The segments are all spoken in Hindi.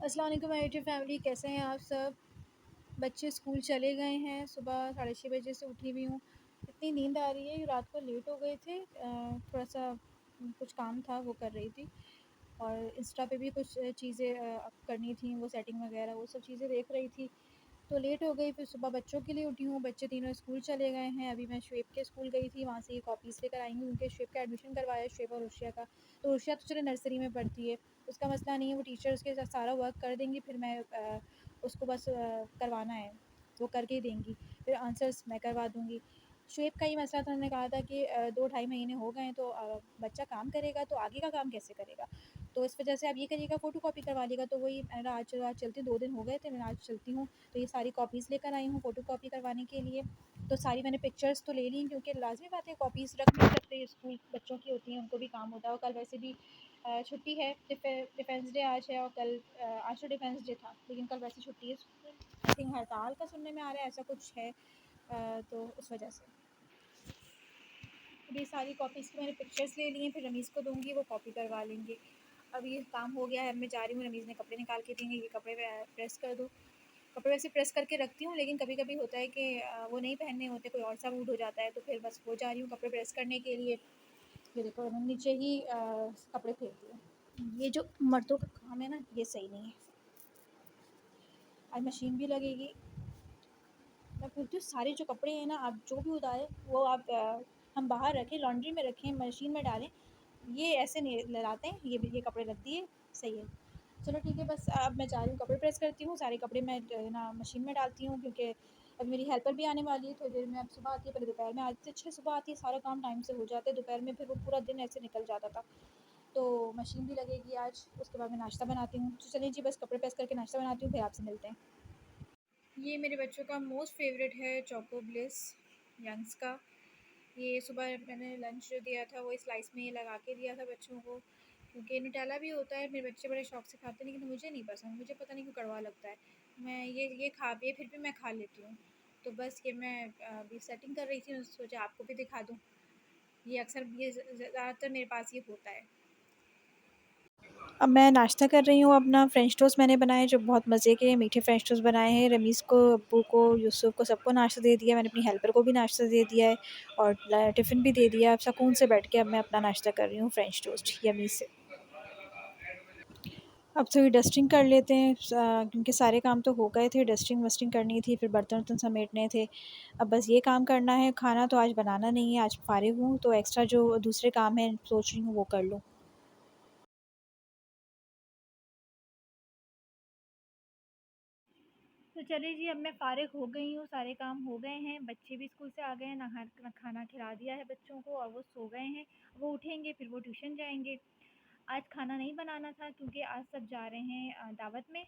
अस्सलाम वालेकुम माय यूट्यूब फैमिली, कैसे हैं आप सब। बच्चे स्कूल चले गए हैं। सुबह 6:30 बजे से उठी हुई हूँ। इतनी नींद आ रही है कि रात को लेट हो गए थे। थोड़ा सा कुछ काम था वो कर रही थी, और इंस्टा पे भी कुछ चीज़ें करनी थी, वो सेटिंग वगैरह वो सब चीज़ें देख रही थी, तो लेट हो गई। फिर सुबह बच्चों के लिए उठी हूँ। बच्चे तीनों स्कूल चले गए हैं। अभी मैं शुएब के स्कूल गई थी, वहाँ से ये कॉपीज़ लेकर आई हूँ क्योंकि शुएब का एडमिशन करवाया है, शुएब और रुशिया का। तो रुशिया तो चलो नर्सरी में पढ़ती है, उसका मसला नहीं है, वो टीचर उसके साथ सारा वर्क कर देंगी। फिर मैं उसको बस करवाना है, वो करके ही देंगी। फिर आंसर्स मैं करवा दूँगी। शुएब का ही मसला था, उन्होंने कहा था कि 2 ढाई महीने हो गए हैं, तो बच्चा काम करेगा तो आगे का काम कैसे करेगा। तो इस वजह से अब ये करिएगा, फ़ोटोकॉपी करवा लेगा। तो वही मैंने कहा आज चलो, आज चलती हूँ, 2 दिन हो गए थे, मैंने आज चलती हूँ। तो ये सारी कॉपीज़ लेकर आई हूँ फ़ोटोकॉपी करवाने के लिए। तो सारी मैंने पिक्चर्स तो ले ली, क्योंकि लाज़मी बात है कॉपीज़ रख नहीं सकते, स्कूल बच्चों की होती हैं, उनको भी काम होता है। और कल वैसे भी छुट्टी है, डिफेंस डे आज है, और कल आज तो डिफेंस डे था, लेकिन कल वैसे छुट्टी है। आई थिंक हड़ताल का सुनने में आ रहा है, ऐसा कुछ है। तो उस वजह से ये सारी कॉपीज़ की मैंने पिक्चर्स ले ली हैं, फिर रमीज़ को दूँगी, वो कॉपी करवा लेंगे। अब ये काम हो गया है, अब मैं जा रही हूँ, रमीज़ ने कपड़े निकाल के दिए हैं, ये कपड़े प्रेस कर दो। कपड़े वैसे प्रेस करके रखती हूँ, लेकिन कभी-कभी होता है कि वो नहीं पहनने होते, कोई और सा मूड हो जाता है, तो फिर बस वो जा रही हूँ कपड़े प्रेस करने के लिए। ये देखो मैंने नीचे ही कपड़े फेंक दिए। ये जो मर्दों का काम है ना, ये सही नहीं है। आज मशीन भी लगेगी। मैं बोलती हूँ सारे जो कपड़े हैं ना, आप जो भी उतारें वो आप हम बाहर रखें, लॉन्ड्री में रखें, मशीन में डालें। ये ऐसे नहीं लगाते हैं, ये कपड़े रख दिए, सही है। चलो ठीक है, बस अब मैं जा रही हूँ, कपड़े प्रेस करती हूँ, सारे कपड़े मैं ना मशीन में डालती हूँ, क्योंकि अब मेरी हेल्पर भी आने वाली है थोड़ी देर में। अब सुबह आती है, पहले दोपहर में आती है, अच्छे सुबह आती है, सारा काम टाइम से हो जाता है, दोपहर में फिर वो पूरा दिन ऐसे निकल जाता था। तो मशीन भी लगेगी आज, उसके बाद मैं नाश्ता बनाती हूँ। तो चलिए जी, बस कपड़े प्रेस करके नाश्ता बनाती हूँ, फिर आपसे मिलते हैं। ये मेरे बच्चों का मोस्ट फेवरेट है, चोको ब्लिस यंग्स का। ये सुबह मैंने लंच जो दिया था वो स्लाइस में ये लगा के दिया था बच्चों को, क्योंकि न्यूटेला भी होता है, मेरे बच्चे बड़े शौक से खाते हैं, लेकिन मुझे नहीं पसंद, मुझे पता नहीं क्यों कड़वा लगता है। मैं ये खा ये फिर भी मैं खा लेती हूँ। तो बस ये मैं अभी सेटिंग कर रही थी, सोचा आपको भी दिखा दूँ। ये अक्सर ये ज़्यादातर मेरे पास ये होता है। अब मैं नाश्ता कर रही हूँ अपना। फ्रेंच टोस्ट मैंने बनाए जो बहुत मज़े के मीठे फ्रेंच टोस्ट बनाए हैं। रमीज़ को, अब्बू को, यूसुफ़ को, सबको नाश्ता दे दिया। मैंने अपनी हेल्पर को भी नाश्ता दे दिया है, और टिफ़िन भी दे दिया। अब सुकून से बैठ के अब मैं अपना नाश्ता कर रही हूँ फ्रेंच टोस्ट यम्मी से। अब थोड़ी डस्टिंग कर लेते हैं, क्योंकि सारे काम तो हो गए थे। डस्टिंग वस्टिंग करनी थी, फिर बर्तन-वर्तन समेटने थे। अब बस ये काम करना है। खाना तो आज बनाना नहीं है, आज फ़ारिग हूँ, तो एक्स्ट्रा जो दूसरे काम हैं सोच रही हूँ वो कर लूँ। तो चलिए जी, अब मैं फ़ारिग हो गई हूँ, सारे काम हो गए हैं, बच्चे भी स्कूल से आ गए हैं, खाना खिला दिया है बच्चों को, और वो सो गए हैं। वो उठेंगे फिर वो ट्यूशन जाएँगे। आज खाना नहीं बनाना था, क्योंकि आज सब जा रहे हैं दावत में,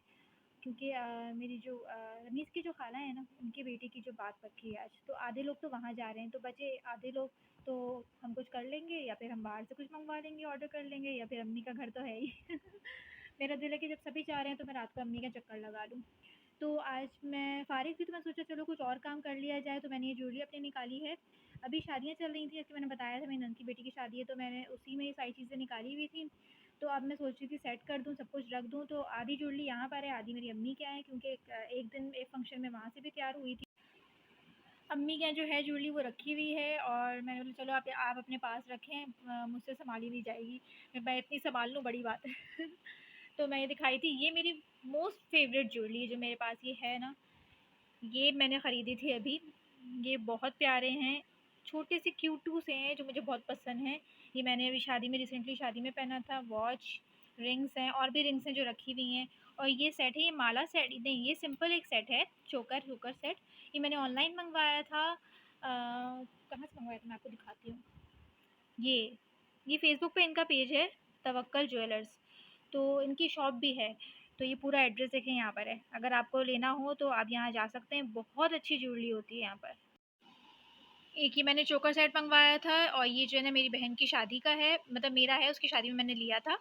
क्योंकि मेरी जो रमीज़ की जो खाला है ना, उनकी बेटी की जो बात पक्की है आज, तो आधे लोग तो वहाँ जा रहे हैं, तो बचे आधे लोग। तो हम कुछ कर लेंगे, या फिर हम बाहर से कुछ मँगवा लेंगे, ऑर्डर कर लेंगे, या फिर अम्मी का घर तो है ही। मेरा दिल है कि जब सभी जा रहे हैं तो मैं रात को अम्मी का चक्कर लगा लूँ। तो आज मैं फ़ारिग थी, तो मैं सोचा चलो कुछ और काम कर लिया जाए, तो मैंने ये ज्वेलरी अपनी निकाली है। अभी शादियाँ चल रही थी, जैसे मैंने बताया था मेरी नंद की बेटी की शादी है, तो मैंने उसी में ये सारी चीज़ें निकाली हुई थी। तो अब मैं सोच रही थी सेट कर दूँ, सब कुछ रख दूँ। तो आधी ज्वेलरी यहाँ पर है, आधी मेरी अम्मी के यहाँ है, क्योंकि एक दिन एक फंक्शन में वहाँ से भी तैयार हुई थी। अम्मी के यहाँ जो है ज्वेलरी वो रखी हुई है, और मैंने बोला चलो आप अपने पास रखें, मुझसे सँभाली नहीं जाएगी। मैं इतनी सँभाल लूँ, बड़ी बात है। तो मैं ये दिखाई थी, ये मेरी मोस्ट फ़ेवरेट ज्वेलरी जो मेरे पास ये है ना, ये मैंने ख़रीदी थी अभी। ये बहुत प्यारे हैं, छोटे से क्यूटू से हैं जो मुझे बहुत पसंद हैं। ये मैंने अभी शादी में, रिसेंटली शादी में पहना था। वॉच, रिंग्स हैं, और भी रिंग्स हैं जो रखी हुई हैं। और ये सेट है, ये माला सेट नहीं, ये सिंपल एक सेट है, चोकर चोकर सेट। ये मैंने ऑनलाइन मंगवाया था। कहाँ से मंगवाया था मैं आपको दिखाती हूँ। ये फेसबुक पे इनका पेज है, तवक्कल ज्वेलर्स। तो इनकी शॉप भी है। तो ये पूरा एड्रेस देखें यहाँ पर है, अगर आपको लेना हो तो आप यहाँ जा सकते हैं, बहुत अच्छी ज्वेलरी होती है यहाँ पर। एक ये मैंने चोकर सेट मंगवाया था, और ये जो है ना मेरी बहन की शादी का है, मतलब मेरा है, उसकी शादी में मैंने लिया था।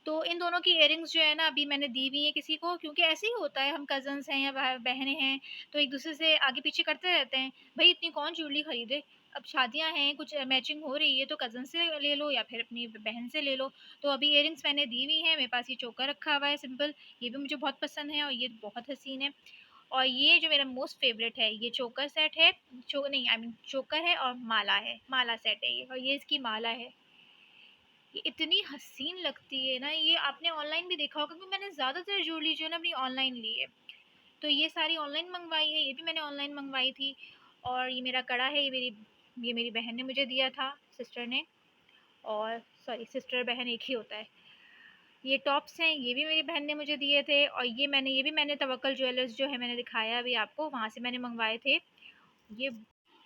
तो इन दोनों की इयररिंग्स जो है ना अभी मैंने दी हुई हैं किसी को, क्योंकि ऐसे ही होता है, हम कज़न्स हैं या बहनें हैं, तो एक दूसरे से आगे पीछे करते रहते हैं। भाई इतनी कौन ज्वेलरी खरीदे, अब शादियाँ हैं, कुछ मैचिंग हो रही है तो कज़न से ले लो या फिर अपनी बहन से ले लो। तो अभी इयररिंग्स मैंने दी हुई हैं, मेरे पास ये चोकर रखा हुआ है सिंपल, ये भी मुझे बहुत पसंद है और ये बहुत हसीन है। और ये जो मेरा मोस्ट फ़ेवरेट है, ये चोकर सेट है, चो नहीं आई मीन चोकर है और माला है, माला सेट है ये और ये इसकी माला है। ये इतनी हसीन लगती है ना, ये आपने ऑनलाइन भी देखा होगा क्योंकि मैंने ज़्यादातर ज्वेलरी जो है ना अपनी ऑनलाइन ली है। तो ये सारी ऑनलाइन मंगवाई है, ये भी मैंने ऑनलाइन मंगवाई थी। और ये मेरा कड़ा है, ये मेरी बहन ने मुझे दिया था, सिस्टर ने। और सॉरी, सिस्टर बहन एक ही होता है। ये टॉप्स हैं, ये भी मेरी बहन ने मुझे दिए थे और ये भी मैंने तवक्कल ज्वेलर्स जो है मैंने दिखाया अभी आपको, वहाँ से मैंने मंगवाए थे। ये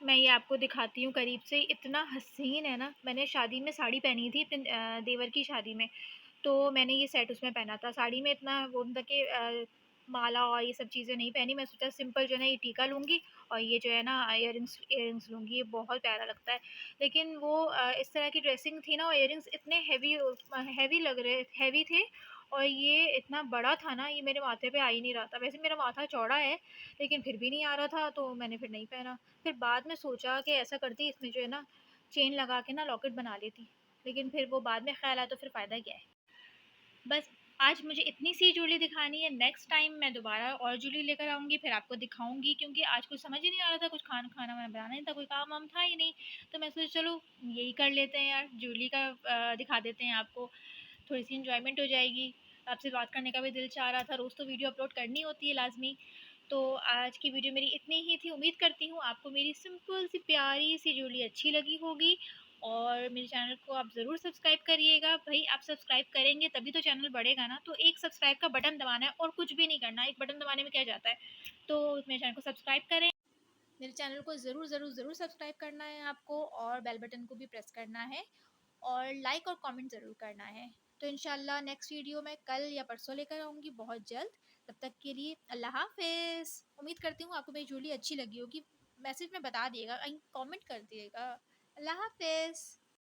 मैं ये आपको दिखाती हूँ करीब से, इतना हसीन है ना। मैंने शादी में साड़ी पहनी थी अपने देवर की शादी में, तो मैंने ये सेट उसमें पहना था। साड़ी में इतना वो था कि माला और ये सब चीज़ें नहीं पहनी, मैं सोचा सिंपल जो है ना ये टीका लूँगी और ये जो है ना इयररिंग्स लूँगी, ये बहुत प्यारा लगता है। लेकिन वो इस तरह की ड्रेसिंग थी ना और इयररिंग्स इतने हैवी लग रहे हैवी थे और ये इतना बड़ा था ना, ये मेरे माथे पे आ ही नहीं रहा था। वैसे मेरा माथा चौड़ा है, लेकिन फिर भी नहीं आ रहा था, तो मैंने फिर नहीं पहना। फिर बाद में सोचा कि ऐसा करती, इसमें जो है ना चेन लगा के ना लॉकेट बना लेती, लेकिन फिर वो बाद में ख्याल आया तो फिर फ़ायदा क्या है। बस आज मुझे इतनी सी ज्वेलरी दिखानी है, नेक्स्ट टाइम मैं दोबारा और ज्वेलरी लेकर आऊँगी, फिर आपको दिखाऊँगी, क्योंकि आज कुछ समझ ही नहीं आ रहा था, कुछ खाना वाना बनाना नहीं था, कोई काम वाम था ही नहीं। तो मैं सोचा चलो यही कर लेते हैं यार, ज्वेलरी का दिखा देते हैं आपको, थोड़ी सी इंजॉयमेंट हो जाएगी। आपसे बात करने का भी दिल चाह रहा था, रोज़ तो वीडियो अपलोड करनी होती है लाजमी। तो आज की वीडियो मेरी इतनी ही थी, उम्मीद करती हूँ आपको मेरी सिंपल सी प्यारी सी ज्वेलरी अच्छी लगी होगी। और मेरे चैनल को आप ज़रूर सब्सक्राइब करिएगा भाई, आप सब्सक्राइब करेंगे तभी तो चैनल बढ़ेगा ना। तो एक सब्सक्राइब का बटन दबाना है और कुछ भी नहीं करना, एक बटन दबाने में क्या जाता है। तो मेरे चैनल को सब्सक्राइब करें, मेरे चैनल को ज़रूर ज़रूर ज़रूर सब्सक्राइब करना है आपको, और बेल बटन को भी प्रेस करना है और लाइक और कमेंट ज़रूर करना है। तो इंशाल्लाह नेक्स्ट वीडियो मैं कल या परसों लेकर आऊँगी बहुत जल्द। तब तक के लिए अल्लाह हाफ़िज़। उम्मीद करती हूँ आपको मेरी ज्वेलरी अच्छी लगी होगी। मैसेज में बता दिएगा, कमेंट कर दिएगा। अल्लाह हाफ़िज़।